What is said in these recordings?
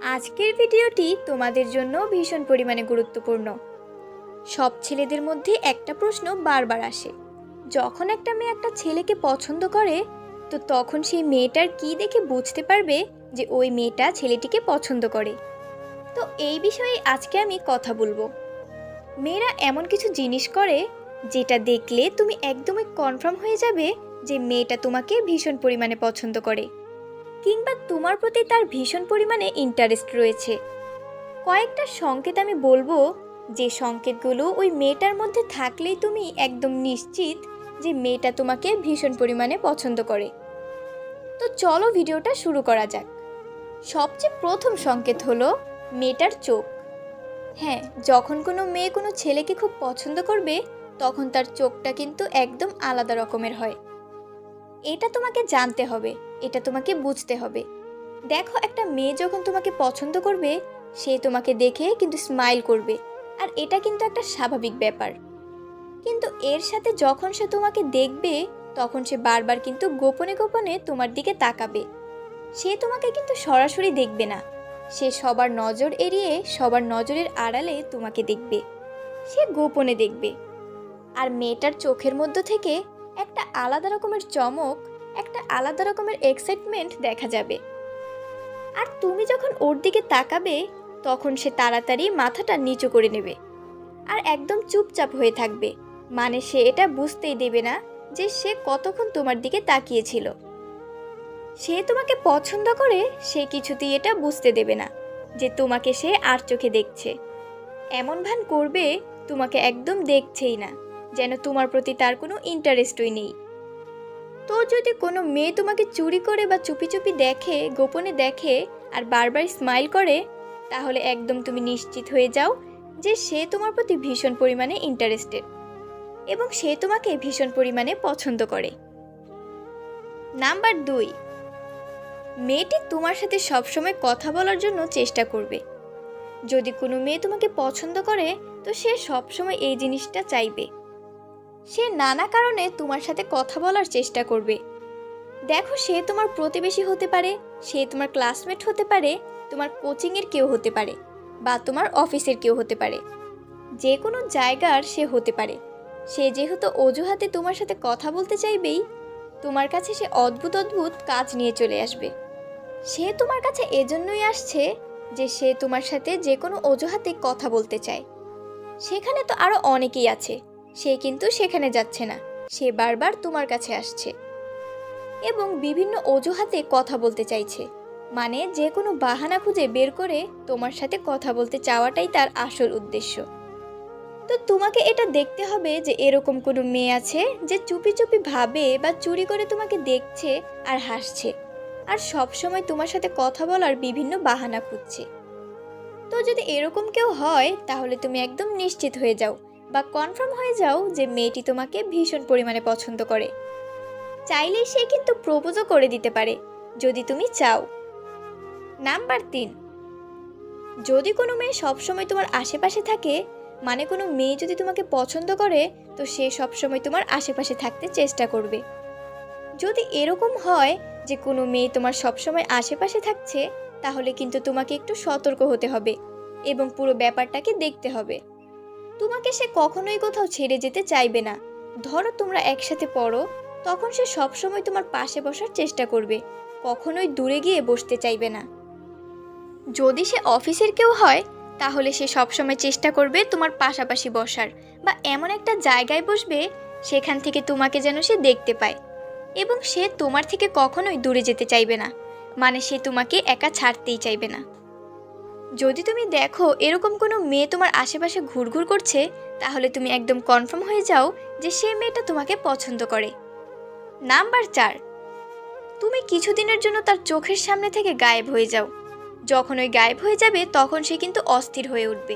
আজকের ভিডিওটি তোমাদের জন্য ভীষণ পরিমাণে গুরুত্বপূর্ণ। সব ছেলেদের মধ্যে একটা প্রশ্ন বারবার আসে, যখন একটা মেয়ে একটা ছেলেকে পছন্দ করে তো তখন সেই মেয়েটার কি দেখে বুঝতে পারবে যে ওই মেয়েটা ছেলেটিকে পছন্দ করে। তো এই বিষয়ে আজকে আমি কথা বলবো। মেয়েরা এমন কিছু জিনিস করে যেটা দেখলে তুমি একদমই কনফার্ম হয়ে যাবে যে মেয়েটা তোমাকে ভীষণ পরিমাণে পছন্দ করে, কিংবা তোমার প্রতি তার ভীষণ পরিমাণে ইন্টারেস্ট রয়েছে। কয়েকটা সংকেত আমি বলবো, যে সংকেতগুলো ওই মেয়েটার মধ্যে থাকলেই তুমি একদম নিশ্চিত যে মেয়েটা তোমাকে ভীষণ পরিমাণে পছন্দ করে। তো চলো ভিডিওটা শুরু করা যাক। সবচেয়ে প্রথম সংকেত হলো মেয়েটার চোখ। হ্যাঁ, যখন কোনো মেয়ে কোনো ছেলেকে খুব পছন্দ করবে তখন তার চোখটা কিন্তু একদম আলাদা রকমের হয়। এটা তোমাকে জানতে হবে, এটা তোমাকে বুঝতে হবে। দেখো, একটা মেয়ে যখন তোমাকে পছন্দ করবে সে তোমাকে দেখে কিন্তু স্মাইল করবে, আর এটা কিন্তু একটা স্বাভাবিক ব্যাপার। কিন্তু এর সাথে যখন সে তোমাকে দেখবে তখন সে বারবার কিন্তু গোপনে গোপনে তোমার দিকে তাকাবে। সে তোমাকে কিন্তু সরাসরি দেখবে না, সে সবার নজর এড়িয়ে সবার নজরের আড়ালে তোমাকে দেখবে, সে গোপনে দেখবে। আর মেয়েটার চোখের মধ্য থেকে একটা আলাদা রকমের চমক, একটা আলাদা রকমের এক্সাইটমেন্ট দেখা যাবে। আর তুমি যখন ওর দিকে তাকাবে তখন সে তাড়াতাড়ি মাথাটা নিচু করে নেবে আর একদম চুপচাপ হয়ে থাকবে। মানে সে এটা বুঝতেই দেবে না যে সে কতক্ষণ তোমার দিকে তাকিয়েছিল। সে তোমাকে পছন্দ করে, সে কিছুতেই এটা বুঝতে দেবে না যে তোমাকে সে আর চোখে দেখছে। এমন ভান করবে তোমাকে একদম দেখছেই না, যেন তোমার প্রতি তার কোনো ইন্টারেস্টই নেই। তো যদি কোনো মেয়ে তোমাকে চুরি করে বা চুপি চুপি দেখে, গোপনে দেখে আর বারবার স্মাইল করে, তাহলে একদম তুমি নিশ্চিত হয়ে যাও যে সে তোমার প্রতি ভীষণ পরিমাণে ইন্টারেস্টেড এবং সে তোমাকে ভীষণ পরিমাণে পছন্দ করে। নাম্বার 2, মেয়েটি তোমার সাথে সবসময় কথা বলার জন্য চেষ্টা করবে। যদি কোনো মেয়ে তোমাকে পছন্দ করে তো সে সবসময় এই জিনিসটা চাইবে। সে নানা কারণে তোমার সাথে কথা বলার চেষ্টা করবে। দেখো, সে তোমার প্রতিবেশী হতে পারে, সে তোমার ক্লাসমেট হতে পারে, তোমার কোচিংয়ের কেউ হতে পারে, বা তোমার অফিসের কেউ হতে পারে। যে কোনো জায়গার সে হতে পারে। সে যেহেতু অজুহাতে তোমার সাথে কথা বলতে চাইবেই, তোমার কাছে সে অদ্ভুত অদ্ভুত কাজ নিয়ে চলে আসবে। সে তোমার কাছে এজন্যই আসছে যে সে তোমার সাথে যে কোনো অজুহাতে কথা বলতে চায়। সেখানে তো আরও অনেকেই আছে, সে কিন্তু সেখানে যাচ্ছে না, সে বারবার তোমার কাছে আসছে এবং বিভিন্ন অজুহাতে কথা বলতে চাইছে। মানে যে কোনো বাহানা খুঁজে বের করে তোমার সাথে কথা বলতে চাওয়াটাই তার আসল উদ্দেশ্য। তো তোমাকে এটা দেখতে হবে যে এরকম কোনো মেয়ে আছে যে চুপি চুপি ভাবে বা চুরি করে তোমাকে দেখছে আর হাসছে, আর সব সময় তোমার সাথে কথা বলার বিভিন্ন বাহানা খুঁজছে। তো যদি এরকম কেউ হয় তাহলে তুমি একদম নিশ্চিত হয়ে যাও বা কনফার্ম হয়ে যাও যে মেয়েটি তোমাকে ভীষণ পরিমাণে পছন্দ করে। চাইলেই সে কিন্তু প্রপোজও করে দিতে পারে যদি তুমি চাও। নাম্বার 3, যদি কোনো মেয়ে সবসময় তোমার আশেপাশে থাকে, মানে কোনো মেয়ে যদি তোমাকে পছন্দ করে তো সে সবসময় তোমার আশেপাশে থাকতে চেষ্টা করবে। যদি এরকম হয় যে কোনো মেয়ে তোমার সবসময় আশেপাশে থাকছে, তাহলে কিন্তু তোমাকে একটু সতর্ক হতে হবে এবং পুরো ব্যাপারটাকে দেখতে হবে। তোমাকে সে কখনোই কোথাও ছেড়ে যেতে চাইবে না। ধরো তোমরা একসাথে পড়ো, তখন সে সবসময় তোমার পাশে বসার চেষ্টা করবে, কখনোই দূরে গিয়ে বসতে চাইবে না। যদি সে অফিসের কেউ হয় তাহলে সে সবসময় চেষ্টা করবে তোমার পাশাপাশি বসার, বা এমন একটা জায়গায় বসবে সেখান থেকে তোমাকে যেন সে দেখতে পায়, এবং সে তোমার থেকে কখনোই দূরে যেতে চাইবে না। মানে সে তোমাকে একা ছাড়তেই চাইবে না। যদি তুমি দেখো এরকম কোনো মেয়ে তোমার আশেপাশে ঘুরঘুর করছে, তাহলে তুমি একদম কনফার্ম হয়ে যাও যে সে মেয়েটা তোমাকে পছন্দ করে। নাম্বার 4, তুমি কিছুদিনের জন্য তার চোখের সামনে থেকে গায়েব হয়ে যাও। যখন ওই গায়েব হয়ে যাবে তখন সে কিন্তু অস্থির হয়ে উঠবে।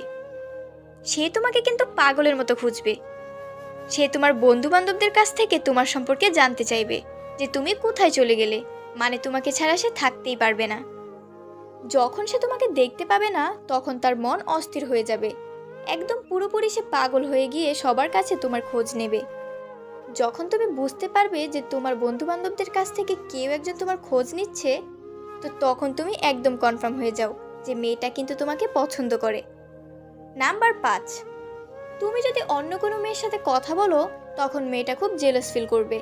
সে তোমাকে কিন্তু পাগলের মতো খুঁজবে। সে তোমার বন্ধু বান্ধবদের কাছ থেকে তোমার সম্পর্কে জানতে চাইবে যে তুমি কোথায় চলে গেলে, মানে তোমাকে ছাড়া সে থাকতেই পারবে না। যখন সে তোমাকে দেখতে পাবে না তখন তার মন অস্থির হয়ে যাবে, একদম পুরোপুরি সে পাগল হয়ে গিয়ে সবার কাছে তোমার খোঁজ নেবে। যখন তুমি বুঝতে পারবে যে তোমার বন্ধু বান্ধবদের কাছ থেকে কেউ একজন তোমার খোঁজ নিচ্ছে, তো তখন তুমি একদম কনফার্ম হয়ে যাও যে মেয়েটা কিন্তু তোমাকে পছন্দ করে। নাম্বার 5, তুমি যদি অন্য কোনো মেয়ের সাথে কথা বলো তখন মেয়েটা খুব জেলাস ফিল করবে।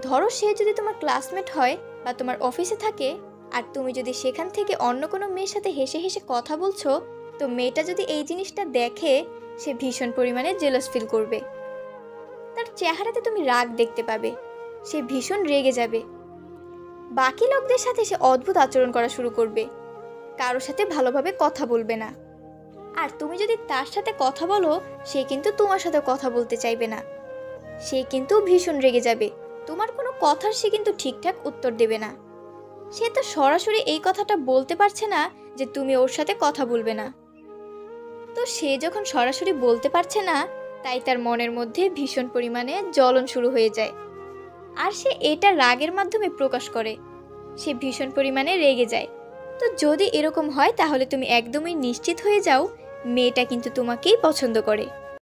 ধরো সে যদি তোমার ক্লাসমেট হয় বা তোমার অফিসে থাকে, আর তুমি যদি সেখান থেকে অন্য কোনো মেয়ের সাথে হেসে হেসে কথা বলছো, তো মেয়েটা যদি এই জিনিসটা দেখে সে ভীষণ পরিমাণে জেলাস ফিল করবে। তার চেহারাতে তুমি রাগ দেখতে পাবে, সে ভীষণ রেগে যাবে। বাকি লোকদের সাথে সে অদ্ভুত আচরণ করা শুরু করবে, কারোর সাথে ভালোভাবে কথা বলবে না। আর তুমি যদি তার সাথে কথা বলো সে কিন্তু তোমার সাথে কথা বলতে চাইবে না, সে কিন্তু ভীষণ রেগে যাবে। তোমার কোনো কথার সে কিন্তু ঠিকঠাক উত্তর দেবে না। সে তো সরাসরি এই কথাটা বলতে পারছে না যে তুমি ওর সাথে কথা বলবে না। তো সে যখন সরাসরি বলতে পারছে না, তাই তার মনের মধ্যে ভীষণ পরিমাণে জ্বলন শুরু হয়ে যায়, আর সে এটা রাগের মাধ্যমে প্রকাশ করে। সে ভীষণ পরিমাণে রেগে যায়। তো যদি এরকম হয় তাহলে তুমি একদমই নিশ্চিত হয়ে যাও মেয়েটা কিন্তু তোমাকেই পছন্দ করে।